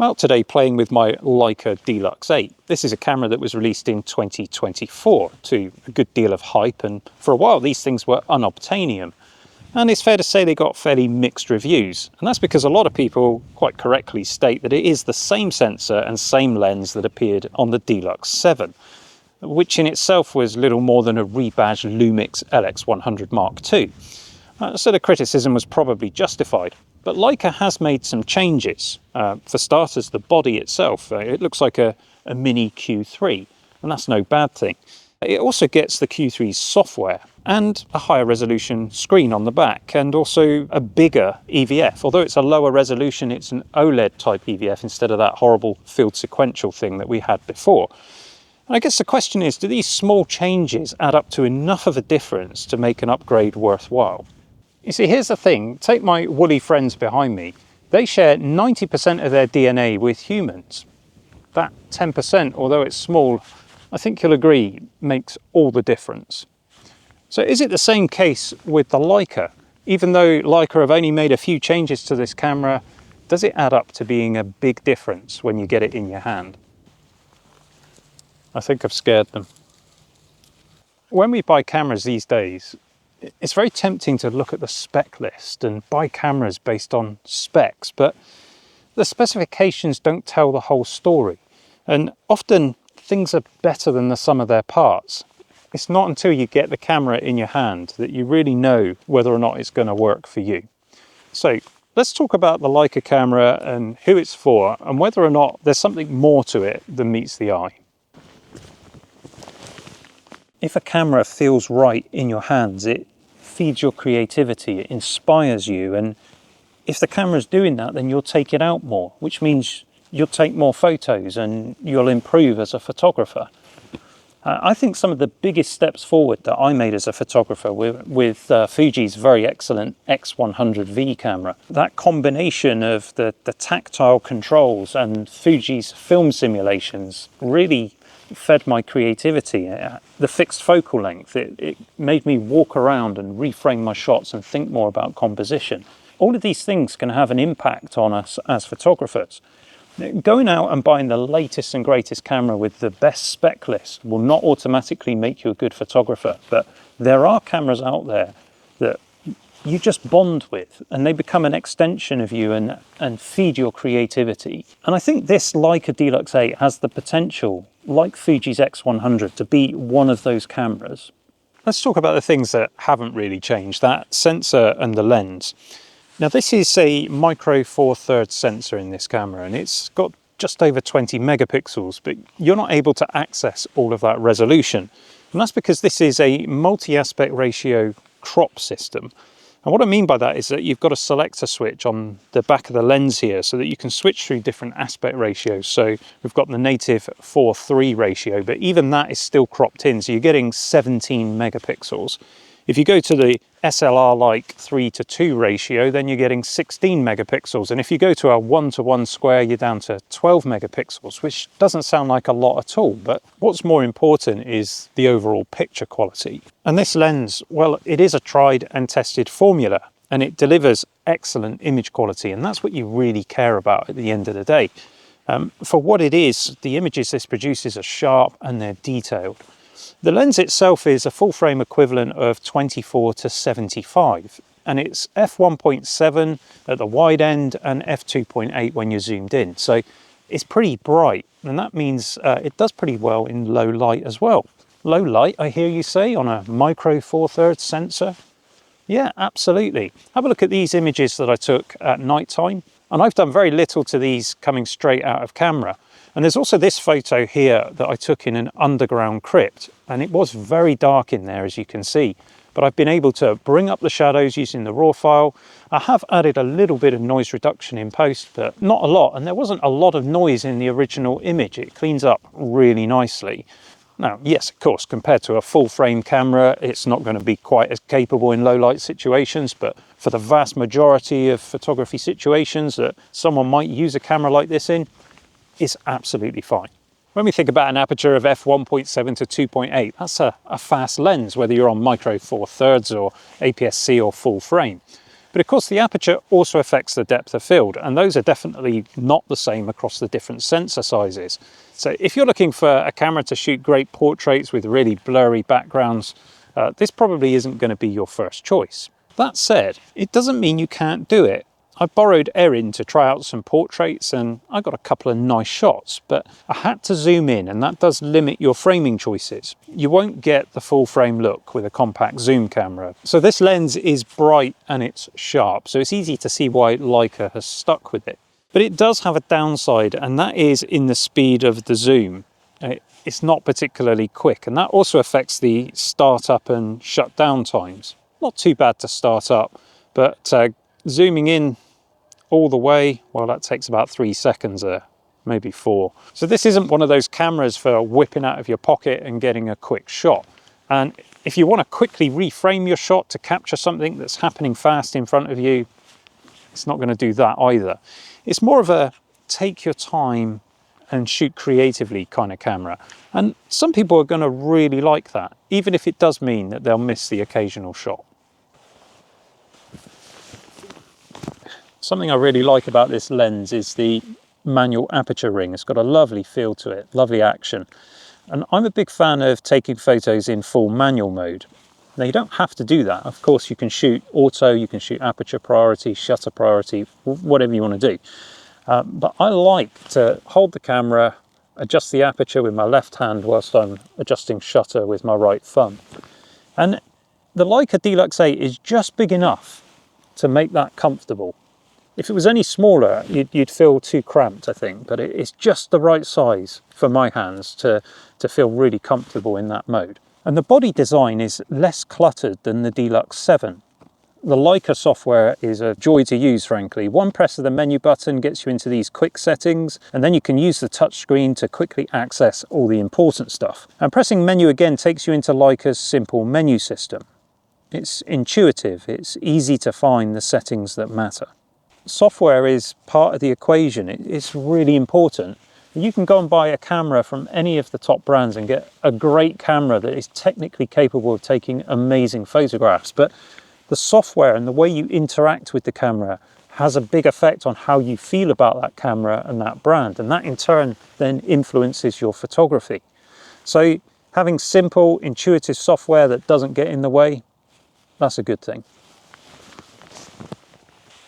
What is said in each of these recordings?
I'm out today playing with my Leica D-Lux 8. This is a camera that was released in 2024 to a good deal of hype, and for a while these things were unobtainium. And it's fair to say they got fairly mixed reviews, and that's because a lot of people quite correctly state that it is the same sensor and same lens that appeared on the D-Lux 7, which in itself was little more than a rebadged Lumix LX100 Mark II. So the criticism was probably justified. But Leica has made some changes. For starters, the body itself, it looks like a mini Q3, and that's no bad thing. It also gets the Q3's software and a higher resolution screen on the back, and also a bigger EVF. Although it's a lower resolution, it's an OLED type EVF instead of that horrible field sequential thing that we had before. And I guess the question is, do these small changes add up to enough of a difference to make an upgrade worthwhile? You see, here's the thing. Take my woolly friends behind me. They share 90% of their DNA with humans. That 10%, although it's small, I think you'll agree, makes all the difference. So is it the same case with the Leica? Even though Leica have only made a few changes to this camera, does it add up to being a big difference when you get it in your hand? I think I've scared them. When we buy cameras these days, it's very tempting to look at the spec list and buy cameras based on specs, but the specifications don't tell the whole story. And often things are better than the sum of their parts. It's not until you get the camera in your hand that you really know whether or not it's going to work for you. So let's talk about the Leica camera and who it's for, and whether or not there's something more to it than meets the eye. If a camera feels right in your hands, it feeds your creativity, it inspires you, and if the camera's doing that, then you'll take it out more, which means you'll take more photos and you'll improve as a photographer. I think some of the biggest steps forward that I made as a photographer with Fuji's very excellent X100ii camera, that combination of the tactile controls and Fuji's film simulations really fed my creativity. The fixed focal length, it made me walk around and reframe my shots and think more about composition. All of these things can have an impact on us as photographers. Going out and buying the latest and greatest camera with the best spec list will not automatically make you a good photographer, but there are cameras out there that you just bond with, and they become an extension of you and feed your creativity. And I think this Leica D-Lux 8 has the potential, like Fuji's X100, to be one of those cameras. Let's talk about the things that haven't really changed, that sensor and the lens. Now this is a micro four thirds sensor in this camera, and it's got just over 20 megapixels, but you're not able to access all of that resolution. And that's because this is a multi-aspect ratio crop system. And what I mean by that is that you've got a selector switch on the back of the lens here so that you can switch through different aspect ratios. So we've got the native 4:3 ratio, but even that is still cropped in, so you're getting 17 megapixels. If you go to the SLR-like 3:2 ratio, then you're getting 16 megapixels. And if you go to a 1:1 square, you're down to 12 megapixels, which doesn't sound like a lot at all. But what's more important is the overall picture quality. And this lens, well, it is a tried and tested formula, and it delivers excellent image quality. And that's what you really care about at the end of the day. For what it is, the images this produces are sharp and they're detailed. The lens itself is a full frame equivalent of 24 to 75, and it's f1.7 at the wide end and f2.8 when you're zoomed in. So it's pretty bright, and that means it does pretty well in low light as well. Low light, I hear you say, on a micro four thirds sensor? Yeah, absolutely. Have a look at these images that I took at night time, and I've done very little to these coming straight out of camera. And there's also this photo here that I took in an underground crypt, and it was very dark in there, as you can see, but I've been able to bring up the shadows using the raw file. I have added a little bit of noise reduction in post, but not a lot, and there wasn't a lot of noise in the original image. It cleans up really nicely. Now, yes, of course, compared to a full frame camera, it's not going to be quite as capable in low light situations, but for the vast majority of photography situations that someone might use a camera like this in, it's absolutely fine. When we think about an aperture of f1.7 to 2.8, that's a fast lens, whether you're on micro four thirds or aps-c or full frame. But of course the aperture also affects the depth of field, and those are definitely not the same across the different sensor sizes. So if you're looking for a camera to shoot great portraits with really blurry backgrounds, this probably isn't going to be your first choice. That said, it doesn't mean you can't do it. I borrowed Erin to try out some portraits and I got a couple of nice shots, but I had to zoom in, and that does limit your framing choices. You won't get the full frame look with a compact zoom camera. So this lens is bright and it's sharp, so it's easy to see why Leica has stuck with it. But it does have a downside, and that is in the speed of the zoom. It's not particularly quick, and that also affects the start up and shut down times. Not too bad to start up, but zooming in all the way, well, that takes about 3 seconds, maybe 4. So this isn't one of those cameras for whipping out of your pocket and getting a quick shot. And if you want to quickly reframe your shot to capture something that's happening fast in front of you, it's not going to do that either. It's more of a take your time and shoot creatively kind of camera. And some people are going to really like that, even if it does mean that they'll miss the occasional shot. Something I really like about this lens is the manual aperture ring. It's got a lovely feel to it, lovely action. And I'm a big fan of taking photos in full manual mode. Now you don't have to do that. Of course you can shoot auto, you can shoot aperture priority, shutter priority, whatever you want to do. But I like to hold the camera, adjust the aperture with my left hand whilst I'm adjusting shutter with my right thumb. And the Leica D-Lux 8 is just big enough to make that comfortable. If it was any smaller, you'd feel too cramped, I think, but it's just the right size for my hands to feel really comfortable in that mode. And the body design is less cluttered than the D-Lux 7. The Leica software is a joy to use, frankly. One press of the menu button gets you into these quick settings, and then you can use the touchscreen to quickly access all the important stuff. And pressing menu again takes you into Leica's simple menu system. It's intuitive, it's easy to find the settings that matter. Software is part of the equation. It's really important. You can go and buy a camera from any of the top brands and get a great camera that is technically capable of taking amazing photographs, but the software and the way you interact with the camera has a big effect on how you feel about that camera and that brand, and that in turn then influences your photography. So having simple, intuitive software that doesn't get in the way, that's a good thing.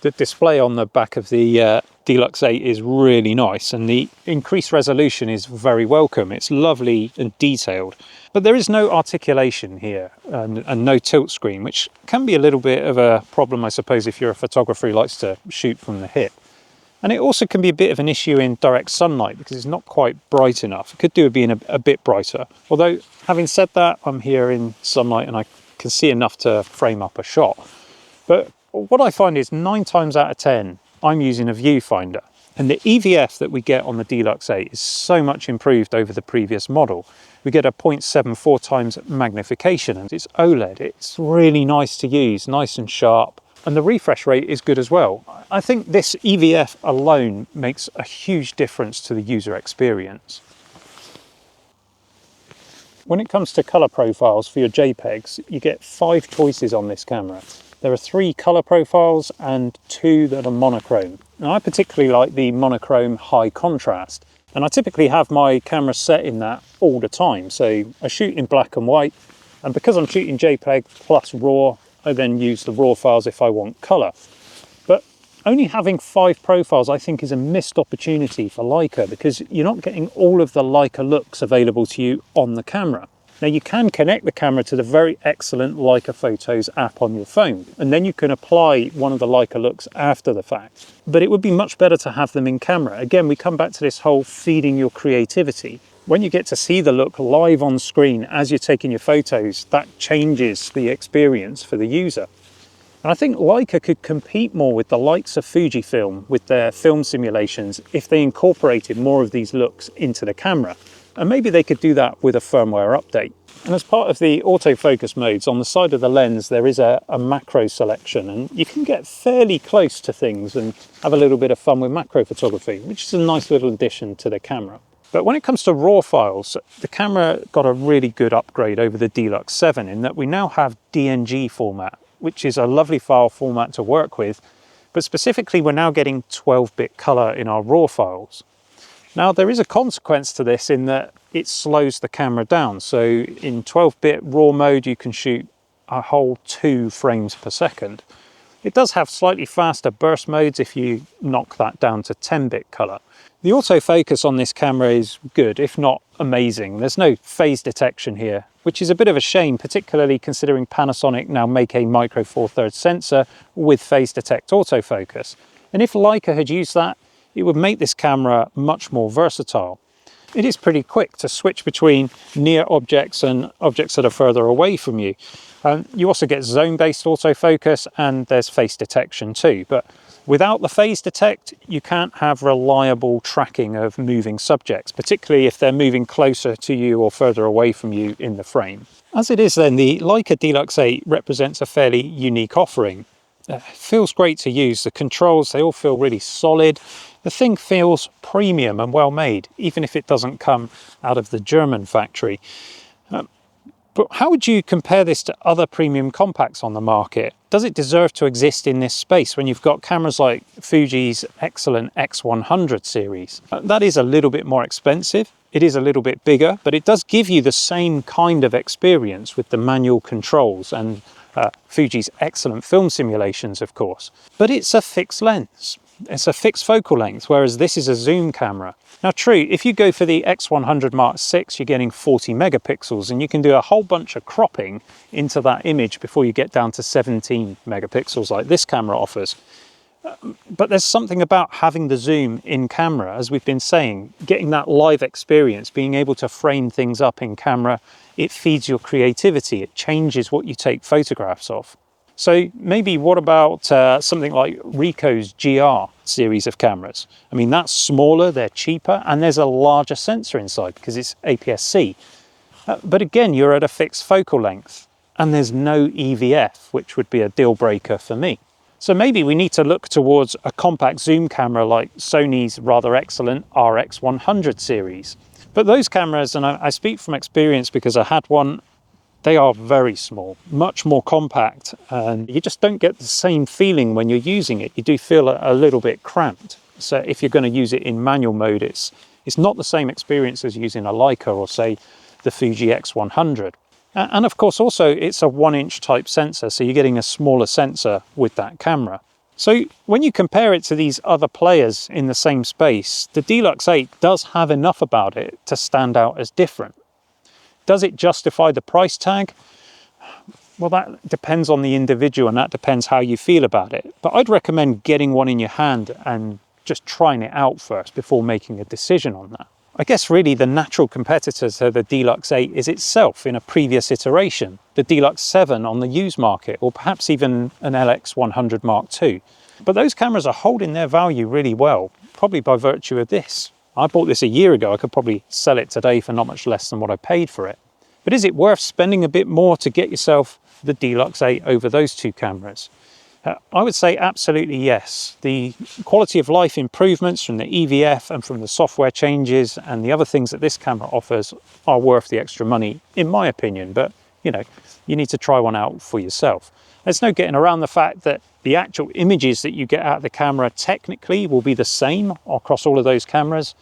The display on the back of the D-Lux 8 is really nice, and the increased resolution is very welcome. It's lovely and detailed, but there is no articulation here and no tilt screen, which can be a little bit of a problem, I suppose, if you're a photographer who likes to shoot from the hip. And it also can be a bit of an issue in direct sunlight because it's not quite bright enough. It could do with being a bit brighter. Although, having said that, I'm here in sunlight and I can see enough to frame up a shot. But what I find is 9 times out of 10, I'm using a viewfinder. And the EVF that we get on the D-Lux 8 is so much improved over the previous model. We get a 0.74 times magnification, and it's OLED. It's really nice to use, nice and sharp. And the refresh rate is good as well. I think this EVF alone makes a huge difference to the user experience. When it comes to color profiles for your JPEGs, you get 5 choices on this camera. There are 3 color profiles and 2 that are monochrome. Now, I particularly like the monochrome high contrast, and I typically have my camera set in that all the time. So I shoot in black and white, and because I'm shooting JPEG plus RAW, I then use the RAW files if I want color. But only having 5 profiles, I think, is a missed opportunity for Leica, because you're not getting all of the Leica looks available to you on the camera. Now, you can connect the camera to the very excellent Leica Photos app on your phone, and then you can apply one of the Leica looks after the fact. But it would be much better to have them in camera. Again, we come back to this whole feeding your creativity. When you get to see the look live on screen as you're taking your photos, that changes the experience for the user. And I think Leica could compete more with the likes of Fujifilm with their film simulations if they incorporated more of these looks into the camera. And maybe they could do that with a firmware update. And as part of the autofocus modes, on the side of the lens there is a macro selection, and you can get fairly close to things and have a little bit of fun with macro photography, which is a nice little addition to the camera. But when it comes to RAW files, the camera got a really good upgrade over the D-Lux 7 in that we now have DNG format. which is a lovely file format to work with, but specifically we're now getting 12-bit color in our RAW files. Now there is a consequence to this in that it slows the camera down. So in 12-bit RAW mode you can shoot a whole 2 frames per second. It does have slightly faster burst modes if you knock that down to 10-bit color. The autofocus on this camera is good, if not amazing. There's no phase detection here, which is a bit of a shame, particularly considering Panasonic now make a micro four thirds sensor with phase detect autofocus. And if Leica had used that, it would make this camera much more versatile. It is pretty quick to switch between near objects and objects that are further away from you. You also get zone-based autofocus and there's face detection too, but without the phase detect, you can't have reliable tracking of moving subjects, particularly if they're moving closer to you or further away from you in the frame. As it is then, the Leica D-Lux 8 represents a fairly unique offering. It feels great to use. The controls, they all feel really solid. The thing feels premium and well made, even if it doesn't come out of the German factory. But how would you compare this to other premium compacts on the market? Does it deserve to exist in this space when you've got cameras like Fuji's excellent X100 series? That is a little bit more expensive. It is a little bit bigger, but it does give you the same kind of experience with the manual controls and Fuji's excellent film simulations, of course. But it's a fixed lens. It's a fixed focal length, whereas this is a zoom camera. Now true, if you go for the X100 Mark VI, you're getting 40 megapixels and you can do a whole bunch of cropping into that image before you get down to 17 megapixels like this camera offers. But there's something about having the zoom in camera, as we've been saying, getting that live experience, being able to frame things up in camera. It feeds your creativity, it changes what you take photographs of. So maybe what about something like Ricoh's GR series of cameras? I mean, that's smaller, they're cheaper, and there's a larger sensor inside because it's aps-c. But again, you're at a fixed focal length, and there's no EVF, which would be a deal breaker for me. So maybe we need to look towards a compact zoom camera like Sony's rather excellent RX100 series. But those cameras, and I speak from experience because I had one, they are very small, much more compact, and you just don't get the same feeling when you're using it. You do feel a little bit cramped. So if you're going to use it in manual mode, it's not the same experience as using a Leica or say the Fuji X100. And of course also it's a 1-inch type sensor, so you're getting a smaller sensor with that camera. So when you compare it to these other players in the same space, the D-Lux 8 does have enough about it to stand out as different. Does it justify the price tag? Well, that depends on the individual and that depends how you feel about it. But I'd recommend getting one in your hand and just trying it out first before making a decision on that. I guess really the natural competitor to the D-Lux 8 is itself in a previous iteration, the D-Lux 7 on the used market, or perhaps even an LX100 Mark II. But those cameras are holding their value really well, probably by virtue of this. I bought this a year ago, I could probably sell it today for not much less than what I paid for it. But is it worth spending a bit more to get yourself the D-Lux 8 over those two cameras? I would say absolutely yes. The quality of life improvements from the EVF and from the software changes and the other things that this camera offers are worth the extra money, in my opinion. But, you know, you need to try one out for yourself. There's no getting around the fact that the actual images that you get out of the camera technically will be the same across all of those cameras.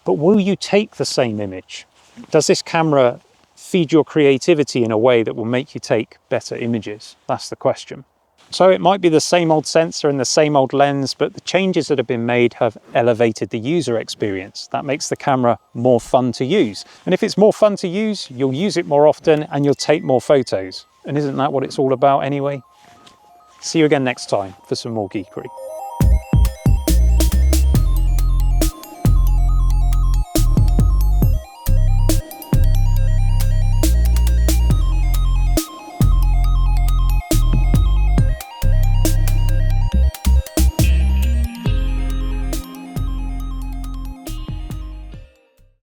But will you take the same image? Does this camera feed your creativity in a way that will make you take better images? That's the question. So it might be the same old sensor and the same old lens, but the changes that have been made have elevated the user experience. That makes the camera more fun to use. And if it's more fun to use, you'll use it more often and you'll take more photos. And isn't that what it's all about anyway? See you again next time for some more geekery.